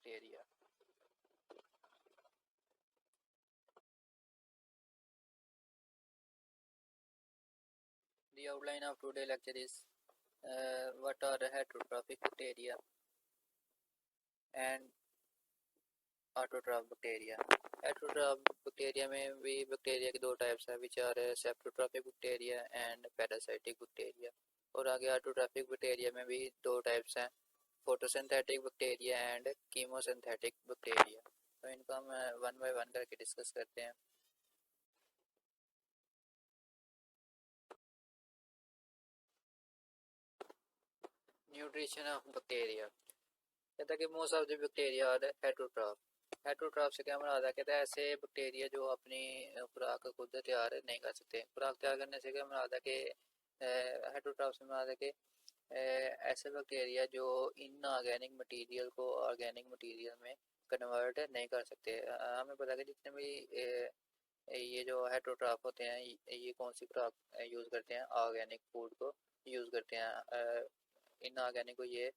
bacteria. The outline of today's lecture is what are heterotrophic bacteria and autotroph bacteria. Heterotroph bacteria में भी bacteria के दो types हैं, which are saprotrophic bacteria and parasitic bacteria. और आगे autotrophic bacteria में भी दो types हैं, photosynthetic bacteria and chemosynthetic bacteria. तो इनको हम वन बाय वन करके डिस्कस करते हैं. Nutrition of bacteria. कहता है कि most of the bacteria are heterotroph. Heterotroph से क्या मराद है? कहता है ऐसे बैक्टीरिया जो अपनी खुराक खुद तैयार नहीं कर सकते. खुराक तैयार करने से क्या मराद है कि हेटरोट्रॉफ से मराद है कि ऐसे बैक्टीरिया जो इनऑर्गेनिक मटेरियल को ऑर्गेनिक मटेरियल में कन्वर्ट नहीं कर सकते. हमें पता है कि जितने भी ये जो हेटरोट्रॉफ होते हैं ये कौन सी खुराक यूज़ करते हैं? ऑर्गेनिक फूड को यूज़ करते हैं. इनऑर्गेनिक को ये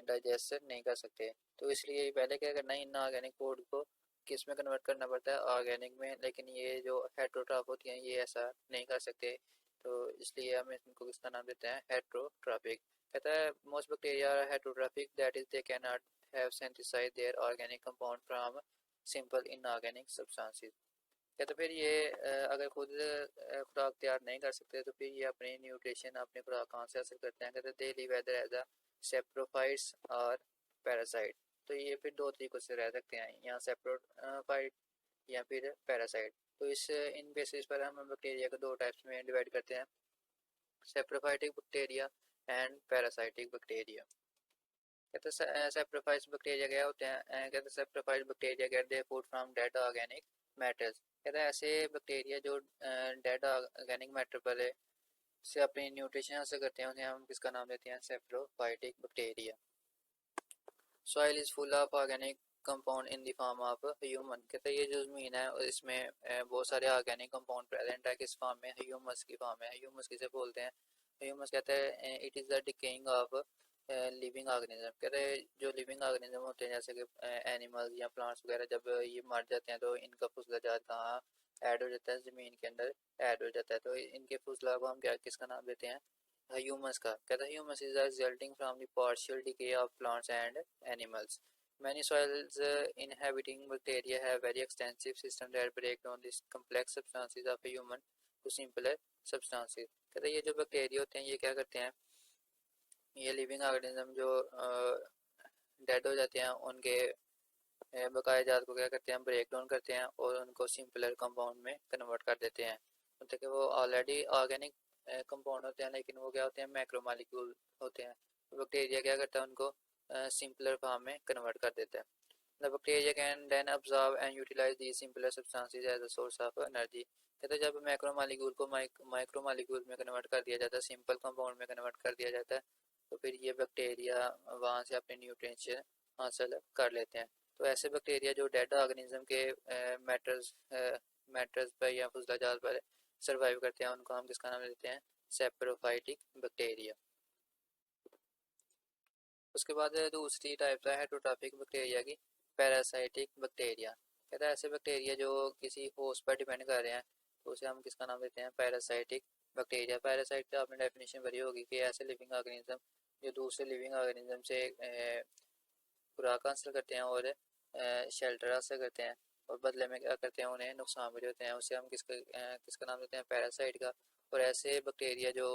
डाइजेस्ट नहीं कर सकते. तो इसलिए पहले क्या करना है, इनऑर्गेनिक फूड को किस में कन्वर्ट करना पड़ता है? ऑर्गेनिक में. लेकिन ये जो हेटरोट्रॉफ होती हैं ये ऐसा नहीं कर सकते. तो इसलिए हम इनको किसका नाम देते हैं? हेटरोट्रॉफिक. कहता है most bacteria are heterotrophic, that is they can not have synthesised their organic compound from simple inorganic substances. कहते फिर ये अगर खुद खुराक तैयार नहीं कर सकते तो फिर ये अपनी न्यूट्रिशन अपनी खुराक कहाँ से हासिल करते हैं? कहते they live either as a saprophytes और पैरासाइट. तो ये फिर दो तरीकों से रह सकते हैं, यहाँ सेप्रोफाइट या फिर पैरासाइट. तो इस इन बेसिस पर हम बैक्टीरिया को दो टाइप्स में डिवाइड करते हैं, saprophytic bacteria and parasitic bacteria. कहते सेप्रोफाइट्स बैक्टीरिया क्या होते हैं? कहते saprophytes bacteria get their food from dead organic matters. कहते हैं ऐसे बैक्टीरिया जो डेड ऑर्गेनिक मैटर पर से अपनी न्यूट्रिशन हासिल करते हैं उन्हें हम किसका नाम देते हैं? Saprophytic bacteria. Soil is full of organic compound in the form of human. कहते हैं ये जो ज़मीन है इसमें बहुत सारे ऑर्गेनिक कंपाउंड प्रेजेंट है. किस फॉर्म में? ह्यूमस की फॉर्म में. ह्यूमस किसे बोलते हैं? ह्यूमस कहते हैं it is the decaying of living organism. कहते हैं जो लिविंग ऑर्गेनिज्म होते हैं जैसे कि एनिमल्स या प्लांट्स वगैरह, जब ये मर जाते हैं तो इनका फुजलाजात कहाँ ऐड हो जाता है? ज़मीन के अंदर ऐड हो जाता है. तो इनके फुजला को हम क्या किसका नाम देते हैं? ह्यूमस का. कहता है humus is resulting from the partial decay of plants and animals. Many soils inhabiting bacteria have very extensive system that break down these complex substances of a human to simpler substances. कहते हैं ये जो bacteria होते हैं ये क्या करते हैं? ये लिविंग ऑर्गेनिज्म जो डेड हो जाते हैं उनके बकाया जात को क्या करते हैं? ब्रेक डाउन करते हैं और उनको सिंपलर कंपाउंड में कन्वर्ट कर देते हैं. मतलब कि वो ऑलरेडी ऑर्गेनिक कंपाउंड होते हैं लेकिन वो क्या होते हैं? मैक्रोमोलिक्यूल होते हैं. तो बैक्टीरिया क्या करता है? उनको सिंपलर फॉर्म में कन्वर्ट कर देता है. The bacteria can then absorb and utilize these simpler substances as a source of energy. कहते हैं जब मैक्रोमोलिक्यूल को माइक्रोमोलिक्यूल में कन्वर्ट कर दिया जाता है, सिंपल कंपाउंड में कन्वर्ट कर दिया जाता है, तो फिर ये बैक्टीरिया वहाँ से अपने न्यूट्रिएंट्स हासिल कर लेते हैं. तो ऐसे बैक्टीरिया जो डेड ऑर्गेनिज्म के मैटर्स पर या फुजलाजात पर सर्वाइव करते हैं उनको हम किसका नाम देते हैं? Saprophytic bacteria. उसके बाद दूसरी टाइप है हेटरोट्रॉफिक बैक्टीरिया की, पैरासाइटिक बैक्टीरिया. कहता है ऐसे बैक्टीरिया जो किसी होस्ट पर डिपेंड कर रहे हैं तो उसे हम किसका नाम देते हैं? Parasitic bacteria. पैरासाइट का आपने डेफिनेशन भरी होगी कि ऐसे लिविंग ऑर्गेनिज्म जो दूसरे लिविंग ऑर्गेनिज्म से खुराक हासिल करते हैं और शेल्टर हासिल करते हैं और बदले में क्या करते हैं? उन्हें नुकसान भी देते हैं. उसे हम किसका नाम देते हैं? पैरासाइट का. और ऐसे बैक्टीरिया जो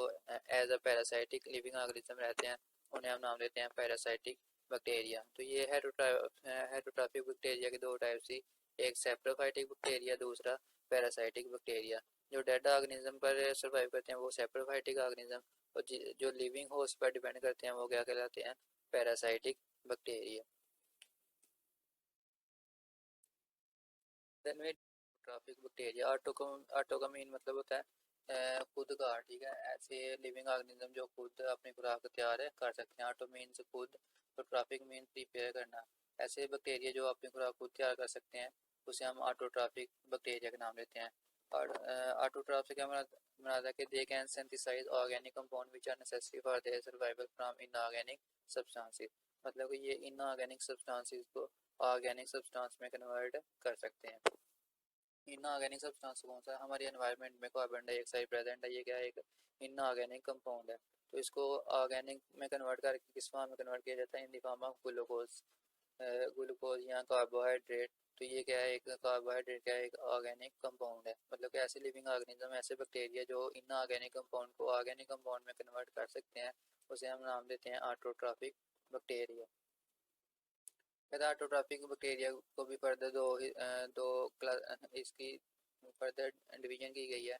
as a parasitic living organism रहते हैं उन्हें हम नाम देते हैं पैरासाइटिक बैक्टीरिया. तो ये हेटरोट्रॉफिक बैक्टीरिया के दो टाइप थी, एक सेप्रोफाइटिक बैक्टीरिया, दूसरा पैरासाइटिक बैक्टीरिया. जो डेड ऑर्गेनिज्म पर सर्वाइव करते हैं वो सेप्रोफाइटिक ऑर्गेनिज्म, और जो लिविंग होस्ट पर डिपेंड करते हैं वो क्या कहलाते हैं? Parasitic bacteria. देन में ट्रॉफिक बैक्टीरिया. ऑटो का मीन मतलब होता है खुद का. ठीक है, ऐसे लिविंग ऑर्गेनिज्म जो खुद अपनी खुराक तैयार कर सकते हैं. ऑटो मीन्स खुद, तो ट्रॉफिक मीन्स प्रिपेयर करना. ऐसे बैक्टीरिया जो अपनी खुराक खुद तैयार कर सकते हैं उसे हम ऑटोट्रॉफिक बैक्टीरिया का नाम देते हैं. और ऑटोट्रॉफ से क्या मराद है कि they can synthesise organic compound which are necessary for their survival from inorganic substances. मतलब कि ये इनऑर्गेनिक सब्सटेंसेस को ऑर्गेनिक सब्सटेंस में कन्वर्ट कर सकते हैं। इनऑर्गेनिक सब्सटेंस कौन सा? हमारे एनवायरनमेंट में कार्बन डाइऑक्साइड प्रेजेंट है, ये क्या है? एक इनऑर्गेनिक कंपाउंड है। तो इसको ऑर्गेनिक में कन्वर्ट करके किस फॉर्म में कन्वर्ट किया जाता है? In the form of glucose. Glucose या कार्बोहाइड्रेट। तो ये क्या है? एक कार्बोहाइड्रेट क्या है? एक ऑर्गेनिक कंपाउंड है। मतलब कि ऐसे लिविंग ऑर्गेनिज्म, ऐसे बैक्टीरिया जो इनऑर्गेनिक कंपाउंड को ऑर्गेनिक कंपाउंड में कन्वर्ट कर सकते हैं, उसे हम नाम देते हैं ऑटोट्रॉफिक बैक्टीरिया। ऑटोट्रॉफिक बैक्टीरिया को भी फर्दर दो इसकी फर्दर डिवीजन की गई है।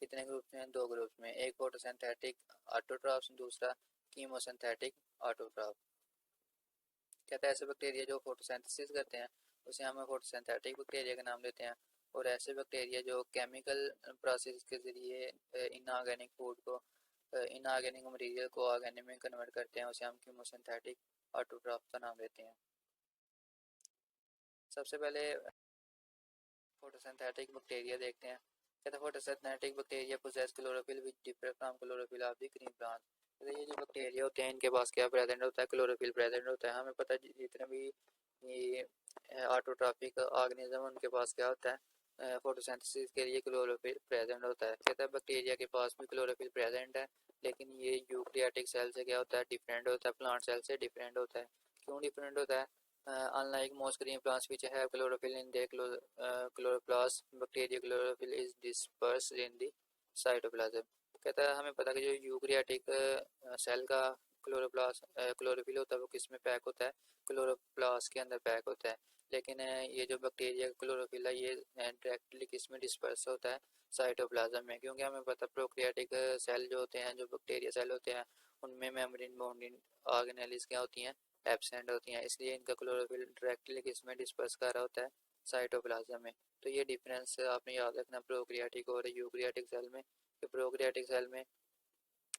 कितने ग्रुप्स में? दो ग्रुप्स में। एक फोटोसिंथेटिक ऑटोट्रॉफ्स, दूसरा कीमोसिंथेटिक ऑटोट्रॉफ। कहता है ऐसे बैक्टीरिया जो फोटोसिंथेसिस करते हैं उसे हम फोटोसिंथेटिक बैक्टीरिया का नाम देते हैं, और ऐसे बैक्टीरिया जो केमिकल प्रोसेस के जरिए इनऑर्गेनिक फूड को इनऑर्गेनिक मटेरियल को ऑर्गेनिक में कन्वर्ट करते हैं, उसे हम कीमोसिंथेटिक ऑटोट्रॉफ का नाम देते हैं। सबसे पहले फोटोसिंथेटिक बैक्टीरिया देखते हैं। कहते हैं photosynthetic bacteria possess chlorophyll which differ from chlorophyll of the green plant. तो ये जो बैक्टीरिया होते हैं इनके पास क्या प्रेजेंट होता है? क्लोरोफिल प्रेजेंट होता है। हमें पता है जितने भी ये ऑटोट्रॉफिक ऑर्गेनिज्म उनके पास क्या होता है? फोटोसिंथेसिस के लिए क्लोरोफिल प्रेजेंट होता है। कहता है बैक्टीरिया के पास भी क्लोरोफिल प्रेजेंट है, लेकिन ये यूकैरियोटिक सेल से क्या होता है? डिफरेंट होता है, प्लांट सेल से डिफरेंट होता है। क्यों डिफरेंट होता है? Unlike most green plants which have chlorophyll in their chloroplast, bacteria chlorophyll is dispersed in the cytoplasm। कहता है हमें पता है कि जो यूकैरियोटिक सेल का क्लोरोफिल होता है वो किस में पैक होता है? क्लोरोप्लास्ट के अंदर पैक होता है। लेकिन ये जो बैक्टीरिया क्लोरोफिल है ये डायरेक्टली किस में डिस्पर्स होता है? साइटोप्लाज्म में। क्योंकि हमें पता प्रोकैरियोटिक सेल जो होते हैं, जो बैक्टीरिया सेल होते हैं, उनमें मेम्ब्रेन बाउंडिंग ऑर्गेनेल्स क्या होती हैं? एब्सेंट होती हैं। इसलिए इनका क्लोरोफिल डायरेक्टली किसमें डिस्पर्स कर रहा होता है? साइटोप्लाज्म में। तो ये डिफरेंस आपने याद रखना प्रोकैरियोटिक और यूकैरियोटिक सेल में। कि प्रोकैरियोटिक सेल में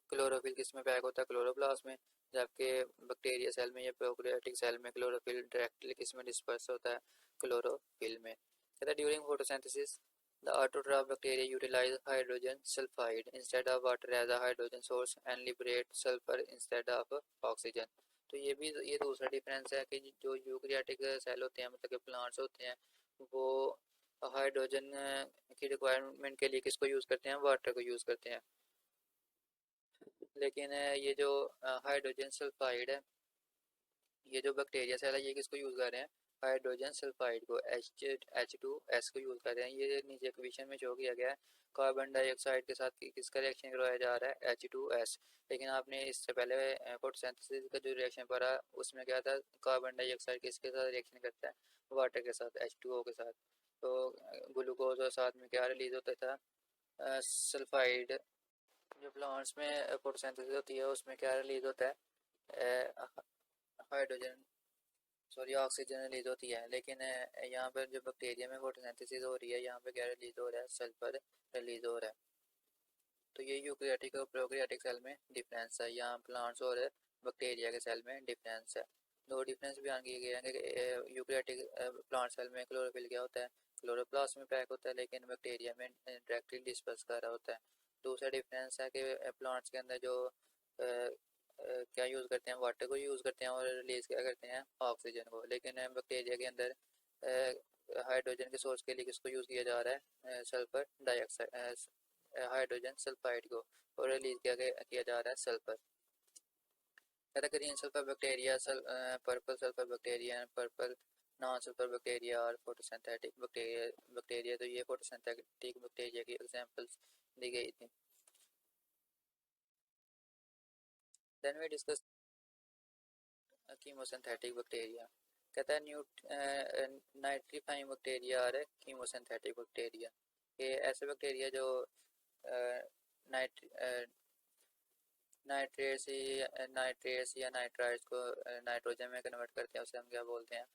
क्लोरोफिल किस में पैक होता है? क्लोरोप्लास्ट में। जबकि बैक्टीरिया सेल में या प्रोकैरियोटिक सेल में क्लोरोफिल डायरेक्टली किस में डिस्पर्स होता है? क्लोरोफिल में। कहता है during photosynthesis the autotroph bacteria utilize hydrogen sulfide instead of water as a hydrogen source and liberate sulfur instead of oxygen। तो ये दूसरा डिफरेंस है कि जो यूकैरियोटिक सेल होते हैं, मतलब कि प्लांट्स होते हैं, वो हाइड्रोजन की रिक्वायरमेंट के लिए किसको यूज़ करते हैं? वाटर को यूज़ करते हैं। लेकिन ये जो हाइड्रोजन सल्फाइड है, ये जो बैक्टीरिया सेल है ये किसको यूज़ कर रहे हैं? हाइड्रोजन सल्फाइड को, H2S को यूज़ कर रहे हैं। ये नीचे क्वेश्चन में शो किया गया है। कार्बन डाइऑक्साइड के साथ किसका रिएक्शन करवाया जा रहा है? H2S। लेकिन आपने इससे पहले फोटोसिंथेसिस का जो रिएक्शन पढ़ा उसमें क्या था? कार्बन डाइऑक्साइड किसके साथ रिएक्शन करता है? वाटर के साथ, H2O के साथ। तो ग्लूकोज और साथ में क्या रिलीज होता था? सल्फाइड। जो प्लांट्स में फोटोसिंथेसिस होती है उसमें क्या रिलीज होता है? हाइड्रोजन, सॉरी, ऑक्सीजन रिलीज होती है। लेकिन यहाँ पर जो बैक्टीरिया में फोटोसिंथेसिस हो रही है, यहाँ पे क्या रिलीज हो रहा है? सल्फर रिलीज हो रहा है। तो ये यूकैरियोटिक और प्रोकैरियोटिक सेल में डिफरेंस है। यहाँ प्लांट्स और बैक्टीरिया के सेल में डिफरेंस है। दो डिफरेंस बयान किए गए हैं कि यूकैरियोटिक प्लांट सेल में क्लोरोफिल क्या होता है? क्लोरोप्लास्ट में पैक होता है, लेकिन बैक्टीरिया में डायरेक्टली डिस्पर्स कर रहा होता है। दूसरा डिफरेंस है कि प्लांट्स के अंदर जो क्या यूज़ करते हैं? वाटर को यूज़ करते हैं, और रिलीज क्या करते हैं? ऑक्सीजन को। लेकिन बैक्टीरिया के अंदर हाइड्रोजन के सोर्स के लिए किसको यूज़ किया जा रहा है? सल्फर डाइऑक्साइड, हाइड्रोजन सल्फाइड को, और रिलीज किया जा रहा है sulphur. Green sulphur bacteria, purple sulphur bacteria, purple non sulphur bacteria और फोटोसिंथेटिक बैक्टीरिया। तो ये फोटोसिंथेटिक बैक्टीरिया की एग्जांपल्स दी गई थी। Then we discuss chemosynthetic bacteria. कहता है नाइट्रीफाइंग बैक्टीरिया और कीमोसिंथेटिक बैक्टीरिया। ये ऐसे बैक्टीरिया जो नाइट नाइट्रेट्स या नाइट्राइड्स को नाइट्रोजन में कन्वर्ट करते हैं, उसे हम क्या बोलते हैं?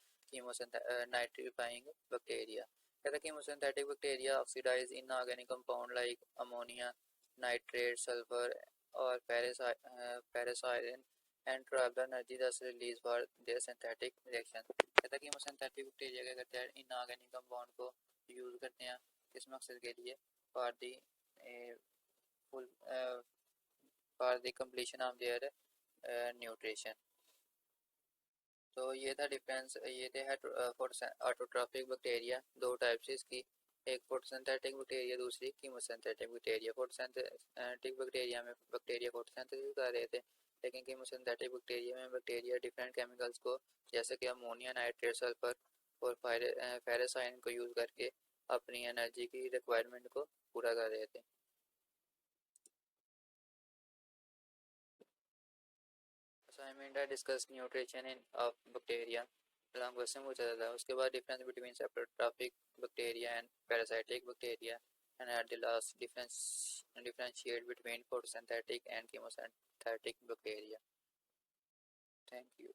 Nitrifying bacteria. कहता है chemosynthetic bacteria oxidise inorganic compound like ammonia, nitrate, sulphur और पैरासाइरिन and trap the energy thus release for their synthetic reaction। कहता है कीमोसिंथेटिक बैक्टीरिया क्या करते हैं? इनऑर्गेनिक कंपाउंड को यूज करते हैं किस मकसद के लिए? For the full for the completion of their nutrition। तो ये था डिफरेंस, ये थे ऑटोट्रॉफिक बैक्टीरिया, दो टाइप्स इसकी, एक फोटोसिंथेटिक बैक्टीरिया, दूसरी कीमोसिंथेटिक बैक्टीरिया। फोटोसिंथेटिक बैक्टीरिया में बैक्टीरिया फोटोसिंथेसिस कर रहे थे, लेकिन कीमोसिंथेटिक बैक्टीरिया में बैक्टीरिया डिफरेंट केमिकल्स को, जैसे कि अमोनिया नाइट्रेट, सल्फर और फेरेसाइन को यूज़ करके अपनी एनर्जी की रिक्वायरमेंट को पूरा कर रहे थे। असाइनमेंट है discuss nutrition in of bacteria, long question पूछा जाता है। उसके बाद difference between saprotrophic bacteria and parasitic bacteria, and at the last differentiate between photosynthetic and chemosynthetic bacteria. Thank you.